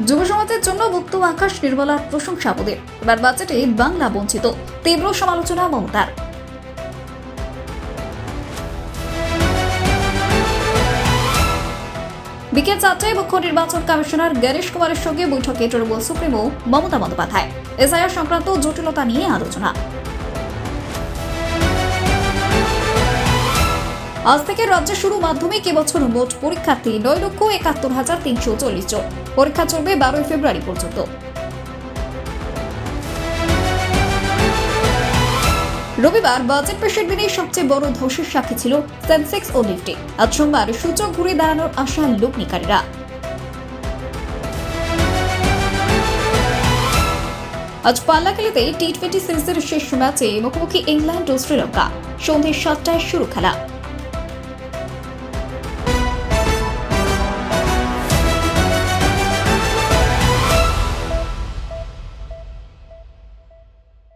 যুব সমাজের জন্য মুক্ত আকাশ নির্মলার প্রশংসা মোদের। এবার বাজেটে বাংলা বঞ্চিত, তীব্র সমালোচনা মমতার। বিকেল 4টায় মুখ্য নির্বাচন কমিশনার গণেশ কুমারের সঙ্গে বৈঠকে তৃণমূল সুপ্রিমো মমতা বন্দ্যোপাধ্যায়। এসআইআর সংক্রান্ত জটিলতা নিয়ে আলোচনা। আজ থেকে রাজ্যে শুরু মাধ্যমিক। এবছর মোট পরীক্ষার্থী 9,71,340 জন। পরীক্ষা চলবে 12 ফেব্রুয়ারি পর্যন্ত। রবিবার বাজেট পেশের দিনে সবচেয়ে বড় ধসের সাক্ষী ছিল সেন্সেক্স ও নিফটি। আজ সোমবার সূচক ঘুরে দাঁড়ানোর আশা লগ্নিকারীরা। আজ পাল্লাখালীতে টি-20 সিরিজের শেষ ম্যাচে মুখোমুখি ইংল্যান্ড ও শ্রীলঙ্কা। সন্ধ্যে 7টায় শুরু খেলা।